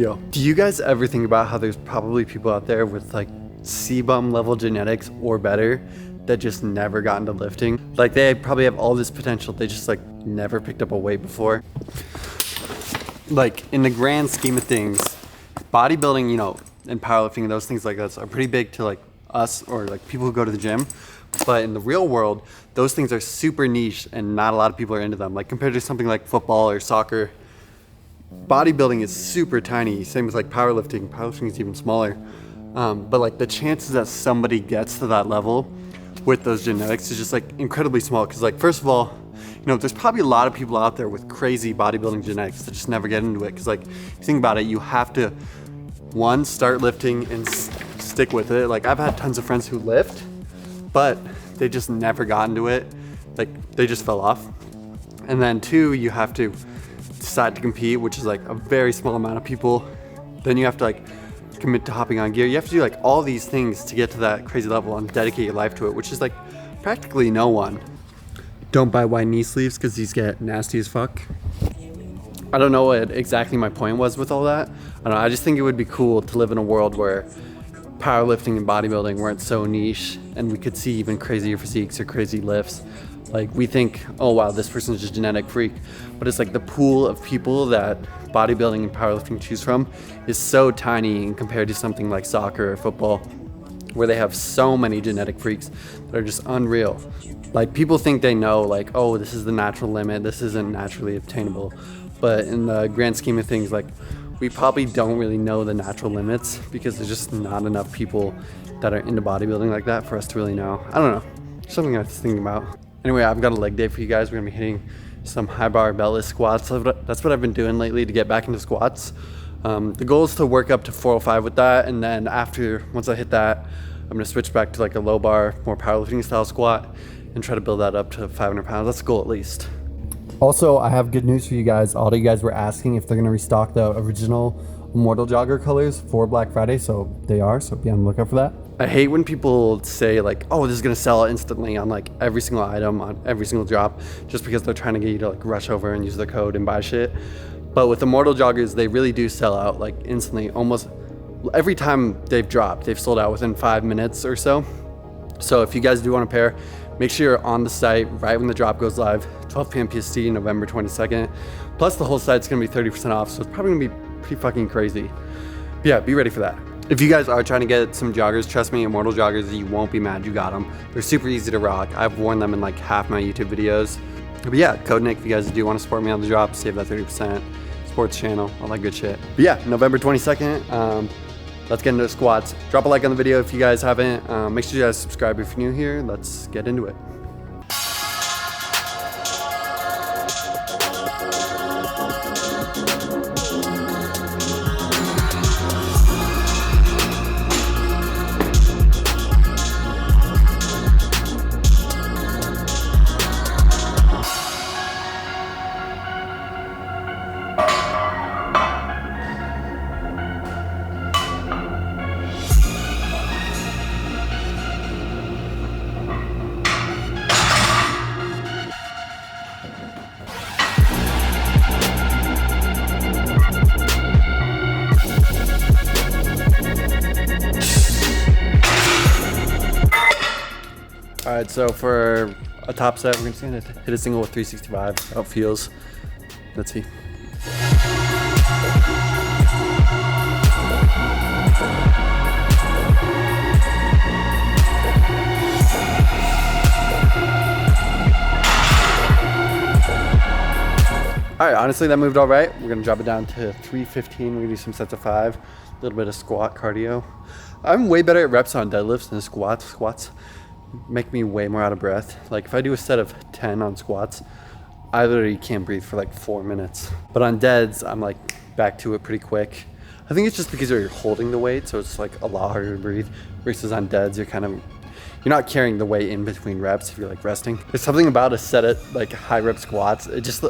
Yo, do you guys ever think about how there's probably people out there with like C-bum level genetics or better that just never got into lifting? Like they probably have all this potential, they just like never picked up a weight before. Like in the grand scheme of things, bodybuilding, you know, and powerlifting and those things like that are pretty big to like us or like people who go to the gym. But in the real world, those things are super niche and not a lot of people are into them. Like compared to something like football or soccer, bodybuilding is super tiny. Same as like powerlifting. Powerlifting is even smaller. But like the chances that somebody gets to that level with those genetics is just like incredibly small. Cause like, first of all, you know, there's probably a lot of people out there with crazy bodybuilding genetics that just never get into it. Cause like, if you think about it, you have to, one, start lifting and stick with it. Like I've had tons of friends who lift, but they just never got into it. Like they just fell off. And then two, you have to decide to compete, which is like a very small amount of people. Then you have to like commit to hopping on gear. You have to do like all these things to get to that crazy level and dedicate your life to it, which is like practically no one. Don't buy wide knee sleeves because these get nasty as fuck. I don't know what exactly my point was with all that. I don't know, I just think it would be cool to live in a world where powerlifting and bodybuilding weren't so niche and we could see even crazier physiques or crazy lifts. Like we think, oh wow, this person's a genetic freak, but it's like the pool of people that bodybuilding and powerlifting choose from is so tiny in compared to something like soccer or football, where they have so many genetic freaks that are just unreal. Like people think they know like, oh, this is the natural limit, this isn't naturally obtainable. But in the grand scheme of things, like we probably don't really know the natural limits because there's just not enough people that are into bodybuilding like that for us to really know. I don't know, something I was thinking about. Anyway, I've got a leg day for you guys. We're gonna be hitting some high bar beltless squats. That's what I've been doing lately to get back into squats. The goal is to work up to 405 with that, and then once I hit that, I'm gonna switch back to like a low bar, more powerlifting style squat and try to build that up to 500 pounds. That's the goal at least. Also, I have good news for you guys. All of you guys were asking if they're gonna restock the original Immortal Jogger colors for Black Friday, so they are, so be on the lookout for that. I hate when people say like, oh, this is gonna sell instantly on like every single item, on every single drop, just because they're trying to get you to like rush over and use their code and buy shit. But with Immortal Joggers, they really do sell out like instantly. Almost every time they've dropped, they've sold out within 5 minutes or so. So if you guys do want a pair, make sure you're on the site right when the drop goes live, 12 p.m. PST, November 22nd. Plus the whole site's gonna be 30% off, so it's probably gonna be pretty fucking crazy. But yeah, be ready for that. If you guys are trying to get some joggers, trust me, Immortal Joggers, you won't be mad you got them. They're super easy to rock. I've worn them in like half my YouTube videos. But yeah, code Nick if you guys do want to support me on the drop, save that 30%, sports channel, all that good shit. But yeah, November 22nd, let's get into the squats. Drop a like on the video if you guys haven't. Make sure you guys subscribe if you're new here. Let's get into it. All right, so for a top set, we're just gonna hit a single with 365, how it feels. Let's see. All right, honestly, that moved all right. We're gonna drop it down to 315. We're gonna do some sets of 5, a little bit of squat cardio. I'm way better at reps on deadlifts than squats. Squats make me way more out of breath. Like if I do a set of 10 on squats, I literally can't breathe for like 4 minutes. But on deads, I'm like back to it pretty quick. I think it's just because you're holding the weight, so it's like a lot harder to breathe. Versus on deads, you're not carrying the weight in between reps if you're like resting. There's something about a set at like high rep squats. It just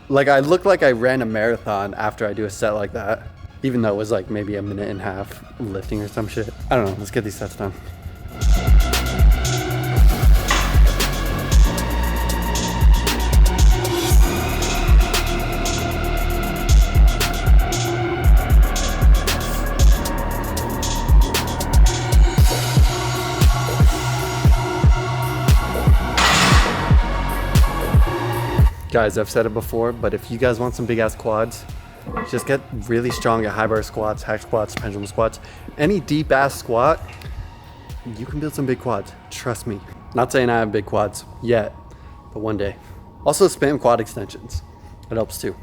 like I look like I ran a marathon after I do a set like that, even though it was like maybe a minute and a half lifting or some shit. I don't know, let's get these sets done. Guys, I've said it before, but if you guys want some big ass quads, just get really strong at high bar squats, hack squats, pendulum squats. Any deep ass squat, you can build some big quads. Trust me. Not saying I have big quads yet, but one day. Also spam quad extensions. It helps too.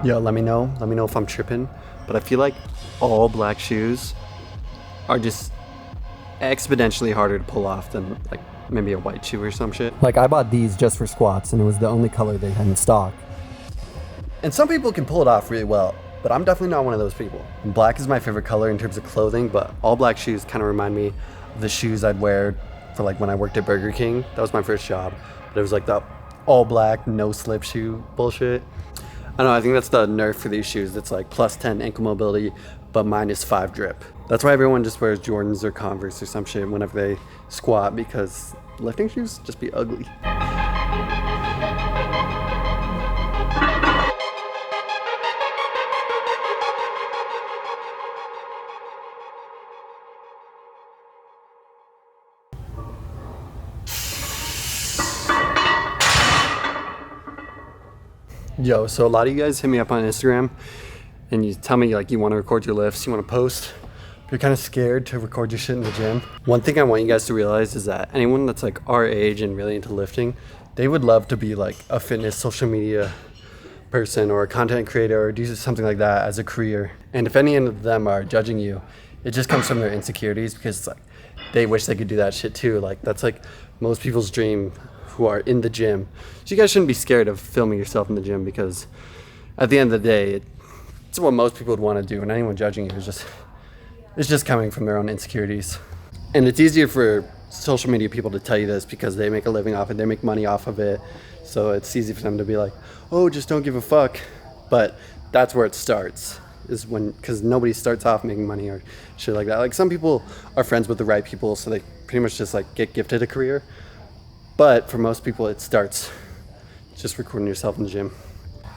Yo, let me know if I'm tripping, but I feel like all black shoes are just exponentially harder to pull off than like maybe a white shoe or some shit. Like I bought these just for squats and it was the only color they had in stock. And some people can pull it off really well, but I'm definitely not one of those people. And black is my favorite color in terms of clothing, but all black shoes kind of remind me of the shoes I'd wear for like when I worked at Burger King. That was my first job, but it was like the all black, no slip shoe bullshit. I don't know, I think that's the nerf for these shoes. It's like plus 10 ankle mobility, but minus 5 drip. That's why everyone just wears Jordans or Converse or some shit whenever they squat, because lifting shoes just be ugly. Yo, so a lot of you guys hit me up on Instagram and you tell me like you want to record your lifts, you want to post, but you're kind of scared to record your shit in the gym. One thing I want you guys to realize is that anyone that's like our age and really into lifting, they would love to be like a fitness social media person or a content creator or do something like that as a career. And if any of them are judging you, it just comes from their insecurities, because it's like they wish they could do that shit too. Like that's like most people's dream who are in the gym. So you guys shouldn't be scared of filming yourself in the gym, because at the end of the day, it's what most people would want to do, and anyone judging you is just coming from their own insecurities. And it's easier for social media people to tell you this because they make a living off it, they make money off of it, so it's easy for them to be like, oh, just don't give a fuck. But that's where it starts, is when, because nobody starts off making money or shit like that. Like some people are friends with the right people, so they pretty much just like get gifted a career. But for most people, it starts just recording yourself in the gym.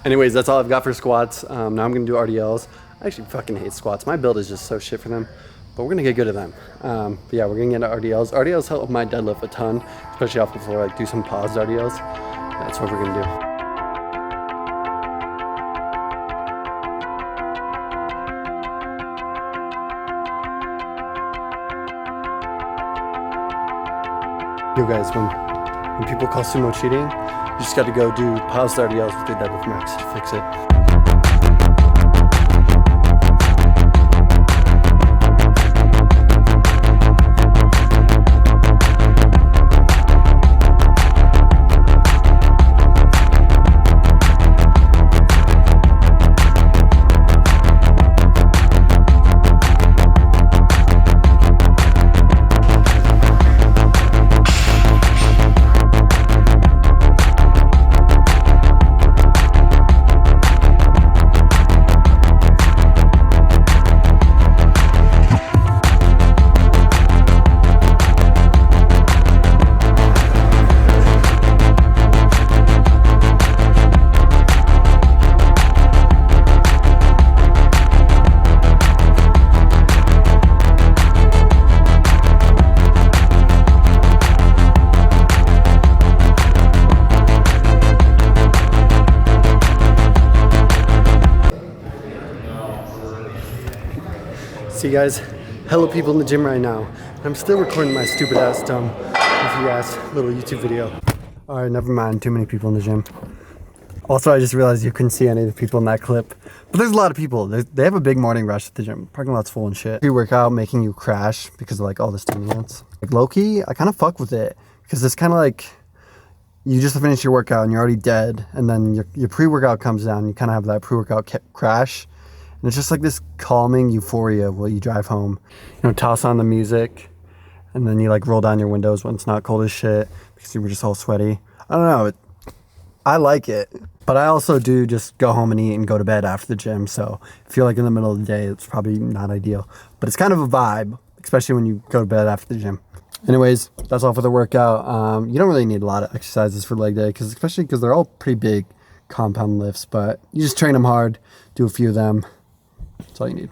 Anyways, that's all I've got for squats. Now I'm gonna do RDLs. I actually fucking hate squats. My build is just so shit for them, but we're gonna get good at them. But yeah, we're gonna get into RDLs. RDLs help my deadlift a ton, especially off the floor. Like do some paused RDLs. That's what we're gonna do. Yo guys, when people call sumo cheating, you just got to go do paused RDLs with your deadlift max to fix it. See guys, hella people in the gym right now. I'm still recording my stupid ass, dumb, goofy ass little YouTube video. Alright, never mind, too many people in the gym. Also, I just realized you couldn't see any of the people in that clip. But there's a lot of people. They have a big morning rush at the gym. Parking lot's full and shit. Pre-workout making you crash because of like all the stimulants. Like low-key, I kind of fuck with it, because it's kind of like you just finish your workout and you're already dead, and then your pre-workout comes down and you kind of have that pre-workout crash. And it's just like this calming euphoria while you drive home. You know, toss on the music, and then you like roll down your windows when it's not cold as shit because you were just all sweaty. I don't know. I like it, but I also do just go home and eat and go to bed after the gym. So if you're like in the middle of the day, it's probably not ideal, but it's kind of a vibe, especially when you go to bed after the gym. Anyways, that's all for the workout. You don't really need a lot of exercises for leg day, especially because they're all pretty big compound lifts, but you just train them hard, do a few of them. That's all you need.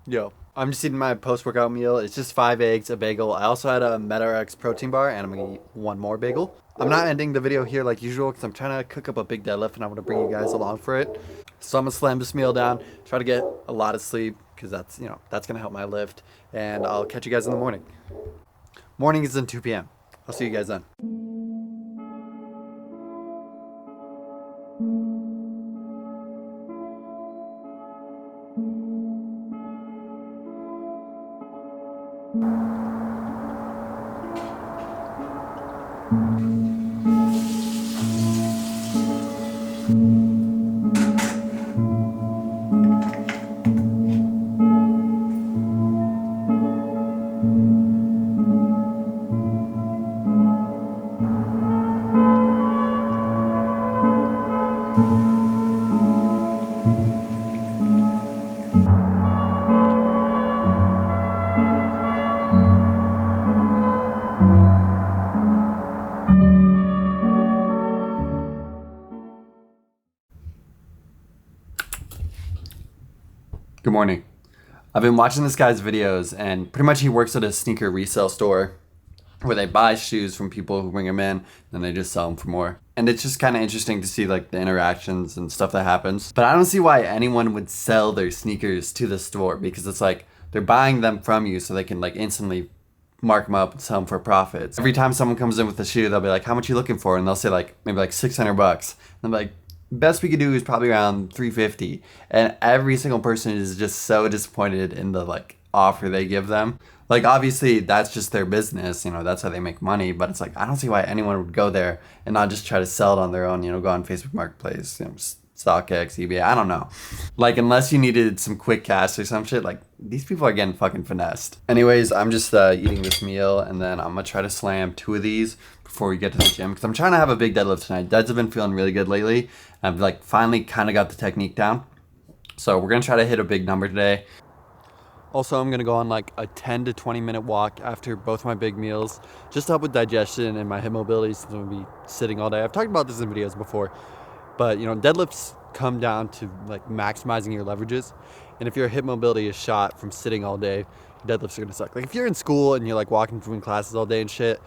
Yo, I'm just eating my post-workout meal. It's just 5 eggs, a bagel. I also had a MetaRx protein bar, and I'm gonna eat one more bagel. I'm not ending the video here like usual because I'm trying to cook up a big deadlift and I want to bring you guys along for it. So I'm gonna slam this meal down, try to get a lot of sleep because that's, you know, that's gonna help my lift. And I'll catch you guys in the morning. Morning is in 2 p.m. I'll see you guys then. Good morning. I've been watching this guy's videos, and pretty much he works at a sneaker resale store where they buy shoes from people who bring them in and they just sell them for more. And it's just kind of interesting to see like the interactions and stuff that happens. But I don't see why anyone would sell their sneakers to the store, because it's like they're buying them from you so they can like instantly mark them up and sell them for profits. Every time someone comes in with a shoe, they'll be like, how much are you looking for? And they'll say like maybe like $600. And I'm like, best we could do is probably around $350, and every single person is just so disappointed in the like offer they give them. Like obviously that's just their business, you know, that's how they make money, but it's like I don't see why anyone would go there and not just try to sell it on their own, you know, go on Facebook Marketplace, you know, StockX, eBay, I don't know. Like unless you needed some quick cash or some shit, like these people are getting fucking finessed. Anyways, I'm just eating this meal, and then I'm gonna try to slam 2 of these before we get to the gym, because I'm trying to have a big deadlift tonight. Deads have been feeling really good lately. I've like finally kind of got the technique down. So we're gonna try to hit a big number today. Also, I'm gonna go on like a 10 to 20 minute walk after both my big meals, just to help with digestion and my hip mobility since I'm gonna be sitting all day. I've talked about this in videos before, but you know, deadlifts come down to like maximizing your leverages. And if your hip mobility is shot from sitting all day, deadlifts are gonna suck. Like if you're in school and you're like walking between classes all day and shit,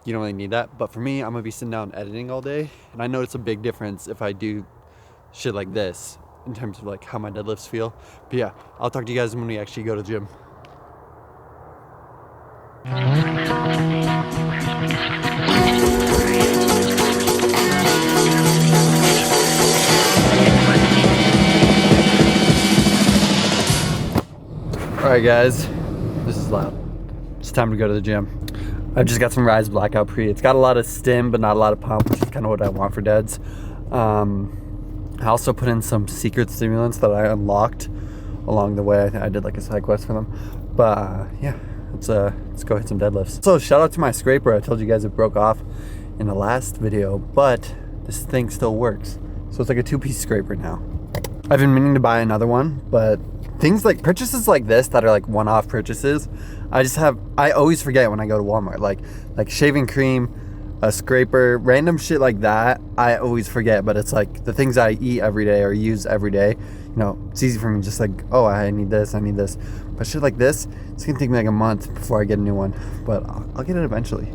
you don't really need that. But for me, I'm gonna be sitting down editing all day, and I notice a big difference if I do shit like this in terms of like how my deadlifts feel. But yeah, I'll talk to you guys when we actually go to the gym. All right guys, this is loud. It's time to go to the gym. I've just got some Rise Blackout Pre. It's got a lot of stim, but not a lot of pump, which is kind of what I want for deads. I also put in some secret stimulants that I unlocked along the way. I did like a side quest for them. But yeah, let's go hit some deadlifts. So shout out to my scraper. I told you guys it broke off in the last video, but this thing still works. So it's like a 2-piece scraper now. I've been meaning to buy another one, but things like purchases like this that are like one-off purchases, I always forget when I go to Walmart. Like shaving cream, a scraper, random shit like that, I always forget. But it's like the things I eat every day or use every day, you know, it's easy for me just like, oh, I need this. But shit like this, it's gonna take me like a month before I get a new one, but I'll get it eventually.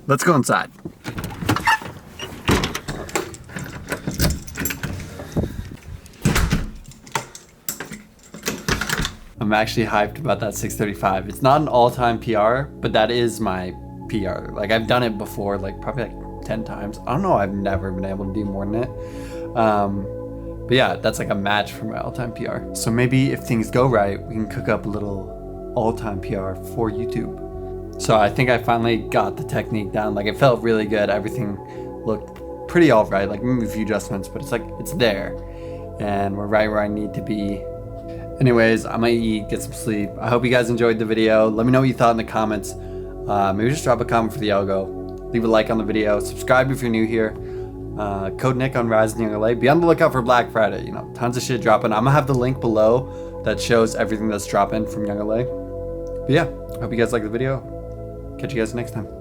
Let's go inside. I'm actually hyped about that 635. It's not an all-time PR, but that is my PR. Like, I've done it before, like probably like 10 times. I don't know, I've never been able to do more than it. But yeah, that's like a match for my all-time PR. So maybe if things go right, we can cook up a little all-time PR for YouTube. So I think I finally got the technique down. Like, it felt really good. Everything looked pretty all right. Like, maybe a few adjustments, but it's like, it's there. And we're right where I need to be. Anyways, I'm gonna eat, get some sleep. I hope you guys enjoyed the video. Let me know what you thought in the comments. Maybe just drop a comment for the algo. Leave a like on the video. Subscribe if you're new here. Code Nick on Rise in Young LA. Be on the lookout for Black Friday. You know, tons of shit dropping. I'm gonna have the link below that shows everything that's dropping from Young LA. But yeah, I hope you guys like the video. Catch you guys next time.